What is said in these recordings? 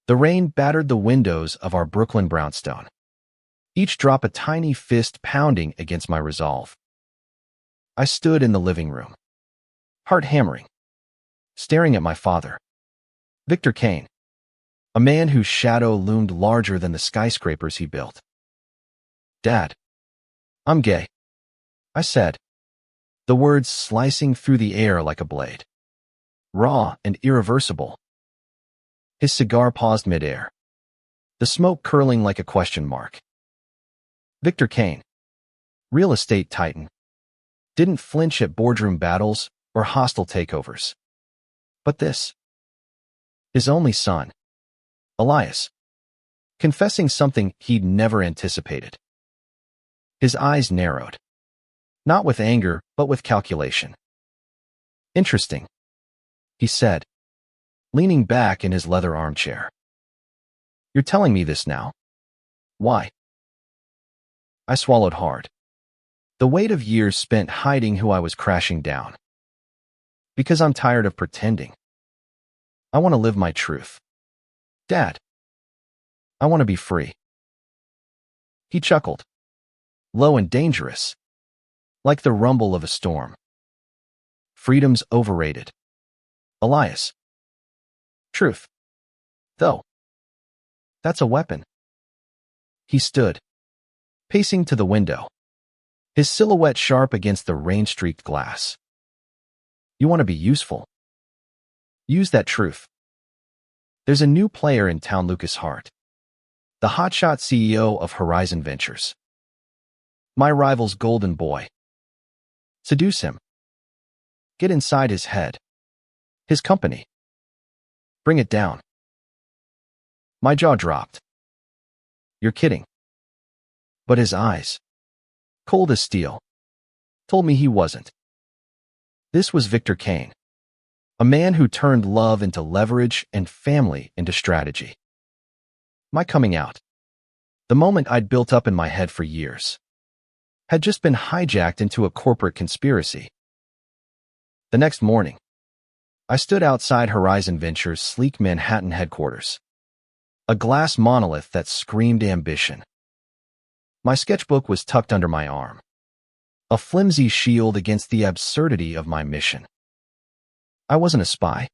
The rain battered the windows of our Brooklyn brownstone, each drop a tiny fist pounding against my resolve. I stood in the living room, heart hammering, staring at my father, Victor Kane, a man whose shadow loomed larger than the skyscrapers he built. "Dad, I'm gay," I said, the words slicing through the air like a blade, raw and irreversible. His cigar paused midair, the smoke curling like a question mark. Victor Kane, real estate titan, didn't flinch at boardroom battles or hostile takeovers. But this, his only son, Elias, confessing something he'd never anticipated. His eyes narrowed, not with anger, but with calculation. "Interesting," he said, leaning back in his leather armchair. "You're telling me this now? Why?" I swallowed hard, the weight of years spent hiding who I was crashing down. "Because I'm tired of pretending. I want to live my truth. Dad, I want to be free." He chuckled, low and dangerous, like the rumble of a storm. "Freedom's overrated, Elias. Truth, though, that's a weapon." He stood, pacing to the window, his silhouette sharp against the rain-streaked glass. "You want to be useful? Use that truth. There's a new player in town, Lucas Hart, the hotshot CEO of Horizon Ventures. My rival's golden boy. Seduce him. Get inside his head, his company. Bring it down." My jaw dropped. "You're kidding." But his eyes, cold as steel, told me he wasn't. This was Victor Kane, a man who turned love into leverage and family into strategy. My coming out, the moment I'd built up in my head for years, had just been hijacked into a corporate conspiracy. The next morning, I stood outside Horizon Ventures' sleek Manhattan headquarters, a glass monolith that screamed ambition. My sketchbook was tucked under my arm, a flimsy shield against the absurdity of my mission. I wasn't a spy.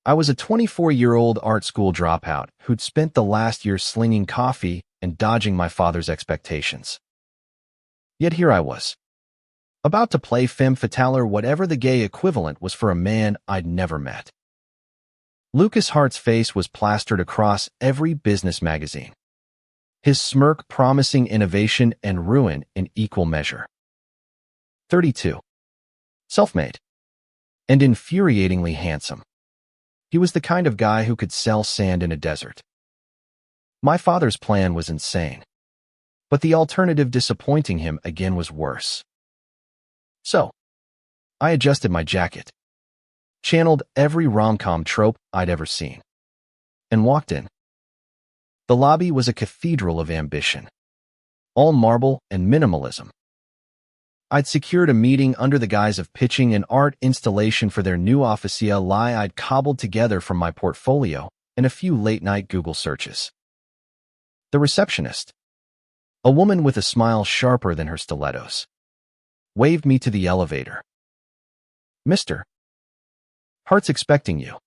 I was a 24-year-old art school dropout who'd spent the last year slinging coffee and dodging my father's expectations. Yet here I was, about to play femme fatale or whatever the gay equivalent was for a man I'd never met. Lucas Hart's face was plastered across every business magazine, his smirk promising innovation and ruin in equal measure. 32. Self-made. And infuriatingly handsome. He was the kind of guy who could sell sand in a desert. My father's plan was insane, but the alternative disappointing him again was worse. So, I adjusted my jacket, channeled every rom-com trope I'd ever seen, and walked in. The lobby was a cathedral of ambition, all marble and minimalism. I'd secured a meeting under the guise of pitching an art installation for their new officia lie I'd cobbled together from my portfolio and a few late-night Google searches. The receptionist, a woman with a smile sharper than her stilettos, waved me to the elevator. "Mr. Hart's expecting you."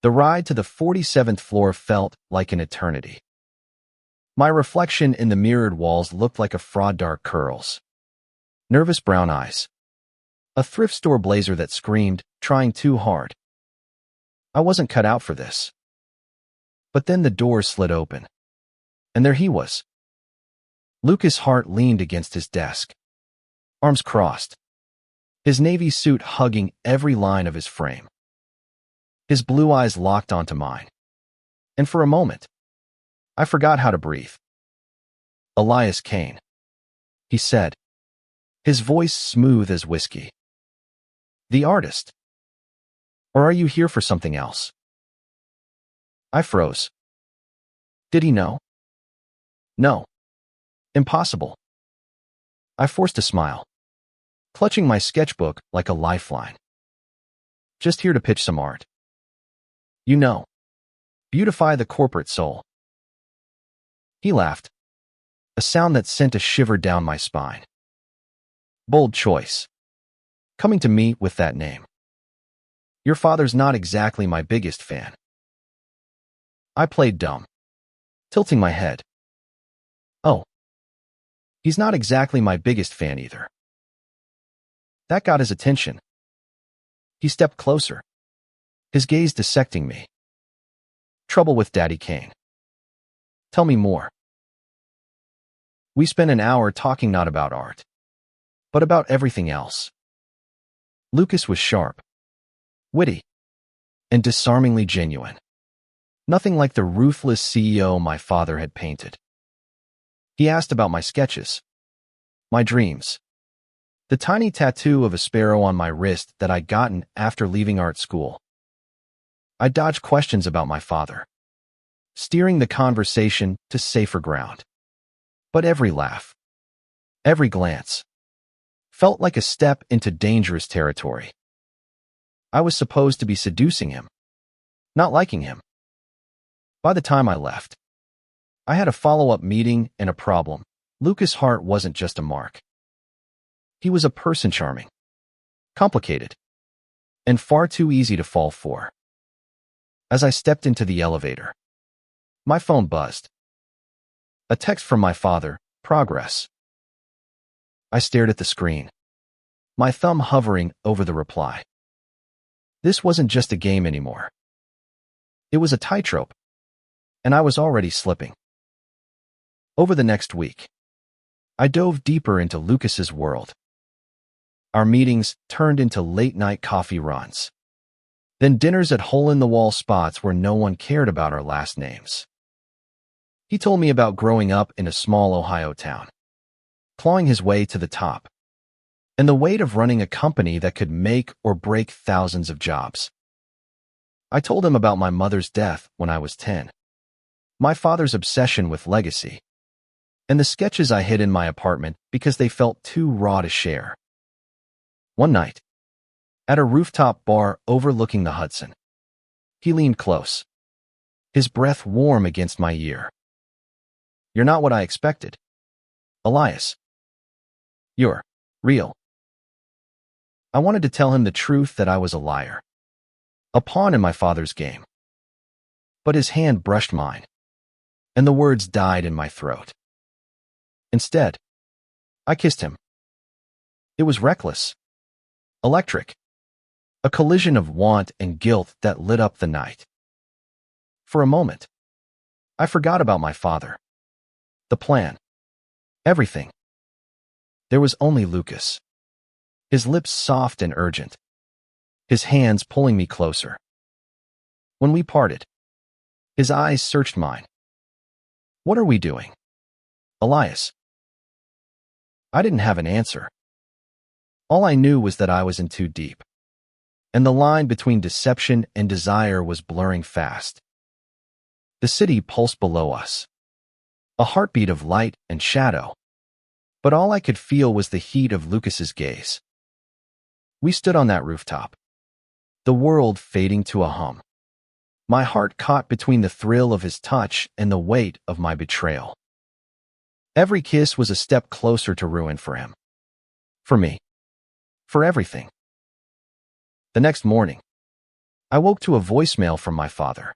The ride to the 47th floor felt like an eternity. My reflection in the mirrored walls looked like a fraud dark curls, nervous brown eyes, a thrift store blazer that screamed, trying too hard. I wasn't cut out for this. But then the door slid open, and there he was. Lucas Hart leaned against his desk, arms crossed, his navy suit hugging every line of his frame. His blue eyes locked onto mine, and for a moment, I forgot how to breathe. "Elias Kane," he said, his voice smooth as whiskey. "The artist? Or are you here for something else?" I froze. Did he know? No. Impossible. I forced a smile, clutching my sketchbook like a lifeline. "Just here to pitch some art." "You know, Beautify the corporate soul. He laughed, a sound that sent a shiver down my spine. Bold choice. Coming to me with that name. Your father's not exactly my biggest fan. I played dumb, tilting my head. Oh, he's not exactly my biggest fan either. That got his attention. He stepped closer, his gaze dissecting me. Trouble with Daddy Kane. Tell me more. We spent an hour talking not about art, but about everything else. Lucas was sharp, witty, and disarmingly genuine. Nothing like the ruthless CEO my father had painted. He asked about my sketches, my dreams, the tiny tattoo of a sparrow on my wrist that I'd gotten after leaving art school. I dodged questions about my father, steering the conversation to safer ground. But every laugh, every glance, felt like a step into dangerous territory. I was supposed to be seducing him, not liking him. By the time I left, I had a follow-up meeting and a problem. Lucas Hart wasn't just a mark. He was a person charming, complicated, and far too easy to fall for. As I stepped into the elevator, my phone buzzed. A text from my father, progress. I stared at the screen, my thumb hovering over the reply. This wasn't just a game anymore. It was a tightrope, and I was already slipping. Over the next week, I dove deeper into Lucas's world. Our meetings turned into late-night coffee runs, then dinners at hole-in-the-wall spots where no one cared about our last names. He told me about growing up in a small Ohio town, clawing his way to the top, and the weight of running a company that could make or break thousands of jobs. I told him about my mother's death when I was 10, my father's obsession with legacy, and the sketches I hid in my apartment because they felt too raw to share. One night, at a rooftop bar overlooking the Hudson, he leaned close, his breath warm against my ear. You're not what I expected, Elias. You're real. I wanted to tell him the truth that I was a liar, a pawn in my father's game. But his hand brushed mine, and the words died in my throat. Instead, I kissed him. It was reckless, electric, a collision of want and guilt that lit up the night. For a moment, I forgot about my father, the plan, everything. There was only Lucas, his lips soft and urgent, his hands pulling me closer. When we parted, his eyes searched mine. What are we doing, Elias? I didn't have an answer. All I knew was that I was in too deep, and the line between deception and desire was blurring fast. The city pulsed below us, a heartbeat of light and shadow, but all I could feel was the heat of Lucas's gaze. We stood on that rooftop, the world fading to a hum. My heart caught between the thrill of his touch and the weight of my betrayal. Every kiss was a step closer to ruin for him, for me, for everything. The next morning, I woke to a voicemail from my father.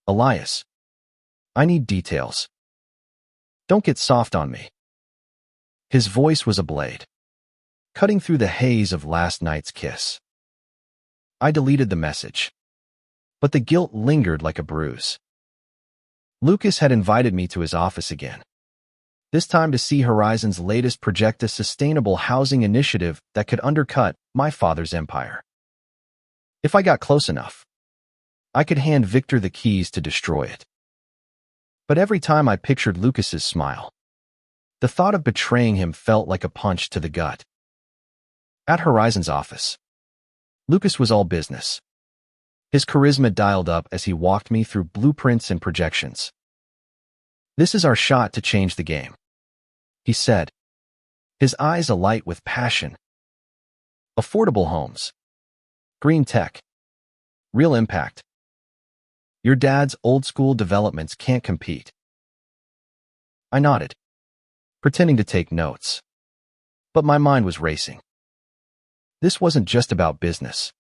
Elias, I need details. Don't get soft on me. His voice was a blade, cutting through the haze of last night's kiss. I deleted the message, but the guilt lingered like a bruise. Lucas had invited me to his office again, this time to see Horizon's latest project, a sustainable housing initiative that could undercut my father's empire. If I got close enough, I could hand Victor the keys to destroy it. But every time I pictured Lucas's smile, the thought of betraying him felt like a punch to the gut. At Horizon's office, Lucas was all business, his charisma dialed up as he walked me through blueprints and projections. This is our shot to change the game, he said, his eyes alight with passion. Affordable homes, green tech, real impact. Your dad's old-school developments can't compete. I nodded, pretending to take notes. But my mind was racing. This wasn't just about business.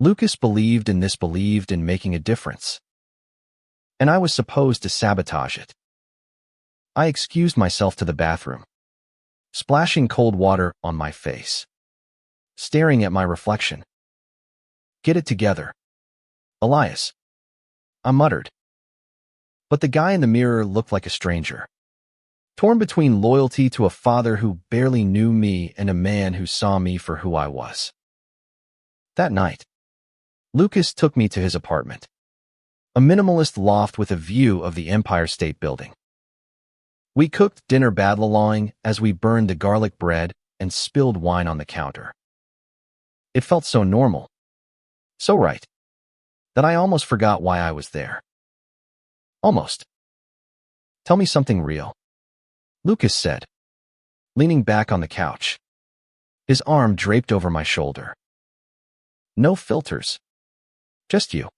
Lucas believed in making a difference. And I was supposed to sabotage it. I excused myself to the bathroom, splashing cold water on my face, staring at my reflection. Get it together, Elias, I muttered. But the guy in the mirror looked like a stranger, torn between loyalty to a father who barely knew me and a man who saw me for who I was. That night, Lucas took me to his apartment, a minimalist loft with a view of the Empire State Building. We cooked dinner badlalawing as we burned the garlic bread and spilled wine on the counter. It felt so normal, so right, that I almost forgot why I was there. Almost. Tell me something real, Lucas said, leaning back on the couch, his arm draped over my shoulder. No filters. Just you.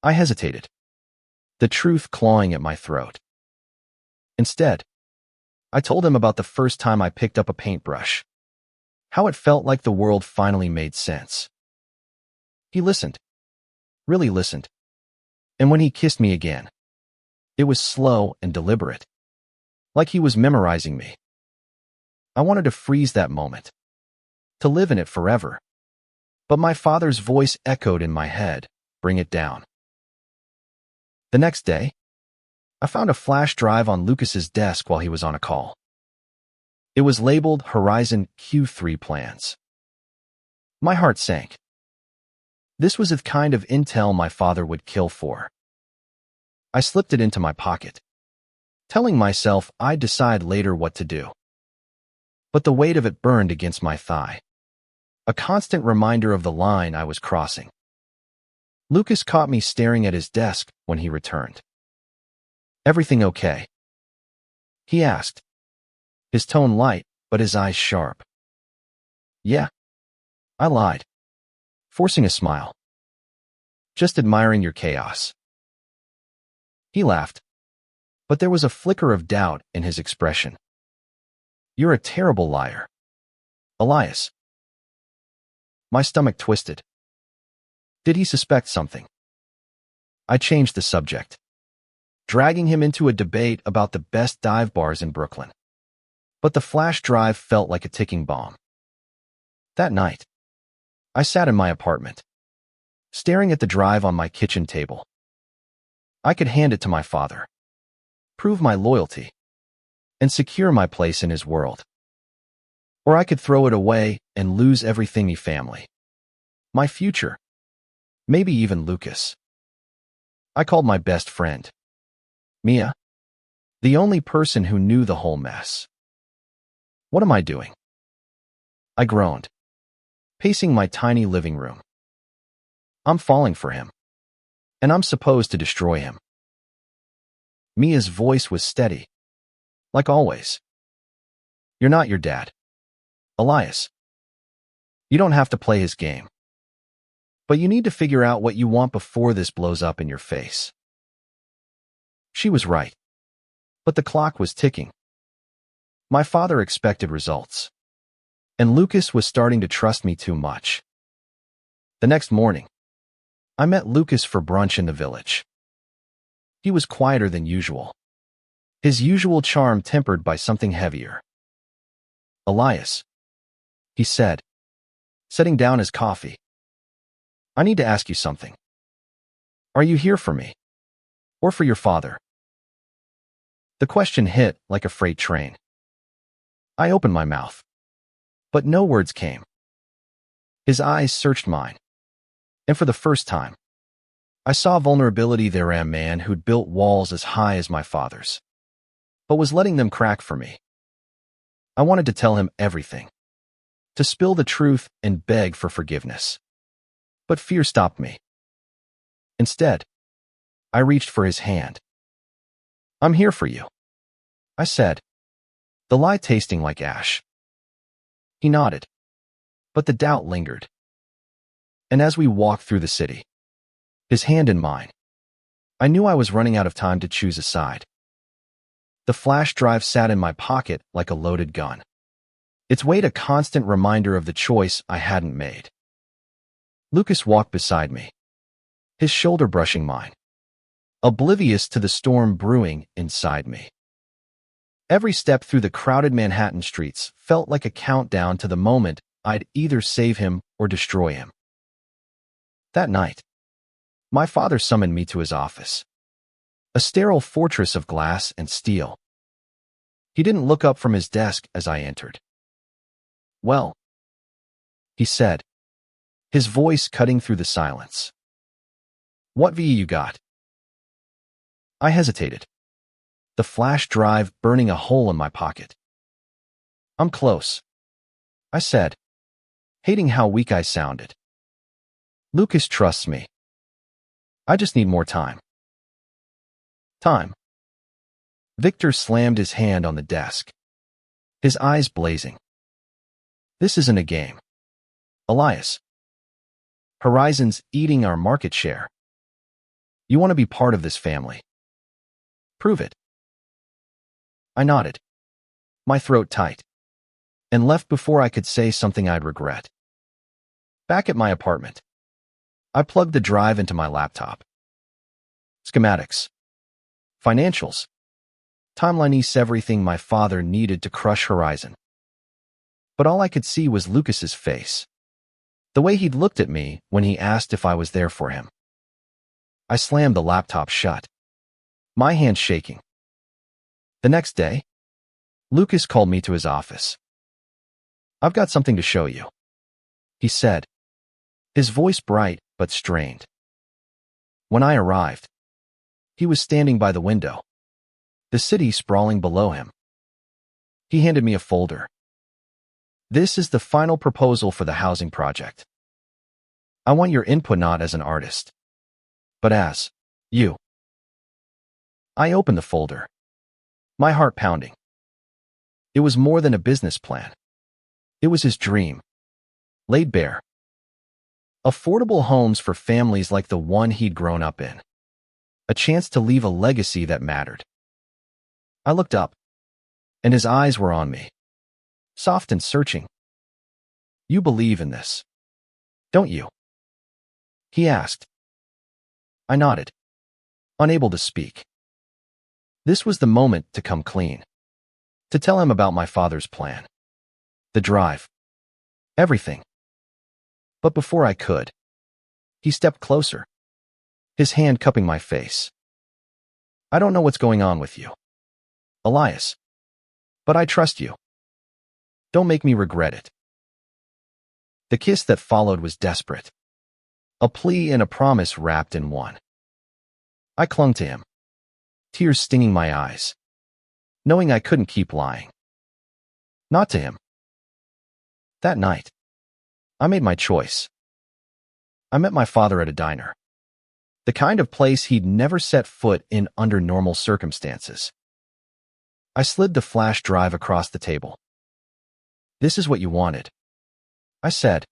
I hesitated, the truth clawing at my throat. Instead, I told him about the first time I picked up a paintbrush, how it felt like the world finally made sense. He listened, really listened, and when he kissed me again, it was slow and deliberate, like he was memorizing me. I wanted to freeze that moment, to live in it forever. But my father's voice echoed in my head, bring it down. The next day, I found a flash drive on Lucas's desk while he was on a call. It was labeled Horizon Q3 Plans. My heart sank. This was the kind of intel my father would kill for. I slipped it into my pocket, telling myself I'd decide later what to do. But the weight of it burned against my thigh, a constant reminder of the line I was crossing. Lucas caught me staring at his desk when he returned. Everything okay? He asked, his tone light, but his eyes sharp. Yeah, I lied, forcing a smile. Just admiring your chaos. He laughed, but there was a flicker of doubt in his expression. You're a terrible liar, Elias. My stomach twisted. Did he suspect something? I changed the subject, dragging him into a debate about the best dive bars in Brooklyn. But the flash drive felt like a ticking bomb. That night, I sat in my apartment, staring at the drive on my kitchen table. I could hand it to my father, prove my loyalty, and secure my place in his world. Or I could throw it away and lose everything, my family, my future, maybe even Lucas. I called my best friend, Mia, the only person who knew the whole mess. What am I doing? I groaned, pacing my tiny living room. I'm falling for him, and I'm supposed to destroy him. Mia's voice was steady, like always. You're not your dad, Elias. You don't have to play his game. But you need to figure out what you want before this blows up in your face. She was right. But the clock was ticking. My father expected results, and Lucas was starting to trust me too much. The next morning, I met Lucas for brunch in the village. He was quieter than usual, his usual charm tempered by something heavier. Elias, he said, setting down his coffee. I need to ask you something. Are you here for me? Or for your father? The question hit like a freight train. I opened my mouth, but no words came. His eyes searched mine, and for the first time, I saw vulnerability there in a man who'd built walls as high as my father's, but was letting them crack for me. I wanted to tell him everything, to spill the truth and beg for forgiveness. But fear stopped me. Instead, I reached for his hand. I'm here for you, I said, the lie tasting like ash. He nodded, but the doubt lingered. And as we walked through the city, his hand in mine. I knew I was running out of time to choose a side. The flash drive sat in my pocket like a loaded gun, its weight a constant reminder of the choice I hadn't made. Lucas walked beside me, his shoulder brushing mine, oblivious to the storm brewing inside me. Every step through the crowded Manhattan streets felt like a countdown to the moment I'd either save him or destroy him. That night, my father summoned me to his office, a sterile fortress of glass and steel. He didn't look up from his desk as I entered. "Well," he said, his voice cutting through the silence. "What VE you got?" I hesitated, the flash drive burning a hole in my pocket. "I'm close," I said, hating how weak I sounded. "Lucas trusts me. I just need more time." "Time?" Victor slammed his hand on the desk, his eyes blazing. "This isn't a game, Elias. Horizon's eating our market share. You want to be part of this family. Prove it." I nodded, my throat tight, and left before I could say something I'd regret. Back at my apartment, I plugged the drive into my laptop. Schematics, financials, timeline-ish, everything my father needed to crush Horizon. But all I could see was Lucas's face, the way he'd looked at me when he asked if I was there for him. I slammed the laptop shut, my hand shaking. The next day, Lucas called me to his office. "I've got something to show you," he said, his voice bright but strained. When I arrived, he was standing by the window, the city sprawling below him. He handed me a folder. "This is the final proposal for the housing project. I want your input not as an artist, but as you." I opened the folder, my heart pounding. It was more than a business plan. It was his dream, laid bare. Affordable homes for families like the one he'd grown up in. A chance to leave a legacy that mattered. I looked up, and his eyes were on me, soft and searching. "You believe in this, don't you?" he asked. I nodded, unable to speak. This was the moment to come clean, to tell him about my father's plan, the drive, everything. But before I could, he stepped closer, his hand cupping my face. "I don't know what's going on with you, Elias, but I trust you. Don't make me regret it." The kiss that followed was desperate, a plea and a promise wrapped in one. I clung to him, tears stinging my eyes, knowing I couldn't keep lying. Not to him. That night, I made my choice. I met my father at a diner, the kind of place he'd never set foot in under normal circumstances. I slid the flash drive across the table. "This is what you wanted," I said,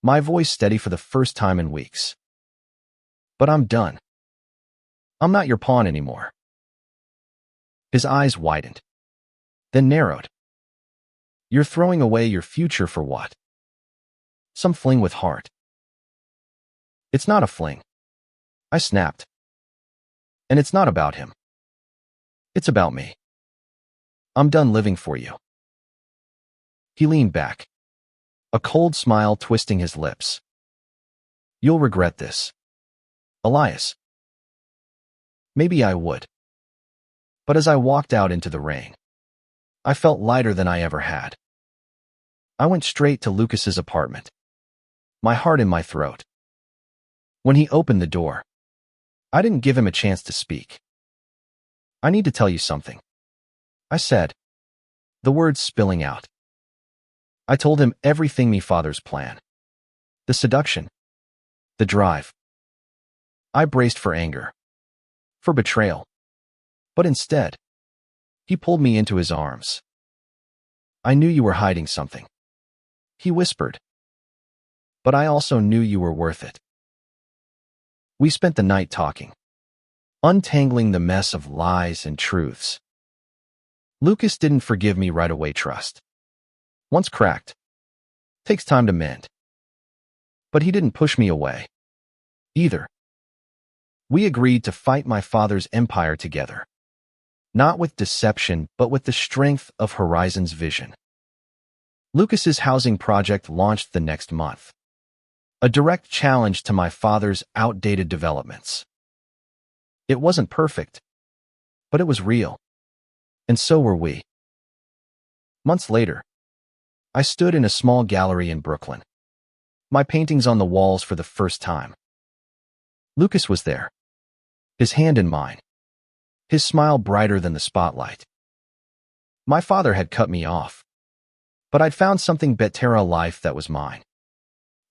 my voice steady for the first time in weeks. "But I'm done. I'm not your pawn anymore." His eyes widened, then narrowed. "You're throwing away your future for what? Some fling with heart." "It's not a fling," I snapped. "And it's not about him. It's about me. I'm done living for you." He leaned back, a cold smile twisting his lips. "You'll regret this, Elias." Maybe I would. But as I walked out into the rain, I felt lighter than I ever had. I went straight to Lucas's apartment, my heart in my throat. When he opened the door, I didn't give him a chance to speak. "I need to tell you something," I said, the words spilling out. I told him everything me father's plan. The seduction, the drive. I braced for anger, for betrayal. But instead, he pulled me into his arms. "I knew you were hiding something," he whispered. "But I also knew you were worth it." We spent the night talking, untangling the mess of lies and truths. Lucas didn't forgive me right away. Trust, once cracked, takes time to mend. But he didn't push me away either. We agreed to fight my father's empire together, not with deception, but with the strength of Horizon's vision. Lucas's housing project launched the next month, a direct challenge to my father's outdated developments. It wasn't perfect, but it was real, and so were we. Months later, I stood in a small gallery in Brooklyn, my paintings on the walls for the first time. Lucas was there, his hand in mine, his smile brighter than the spotlight. My father had cut me off, but I'd found something better, a life that was mine,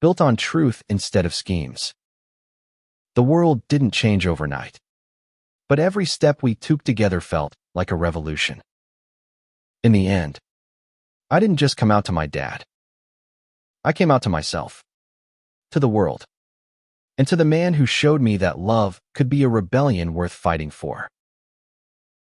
built on truth instead of schemes. The world didn't change overnight, but every step we took together felt like a revolution. In the end, I didn't just come out to my dad. I came out to myself, to the world, and to the man who showed me that love could be a rebellion worth fighting for.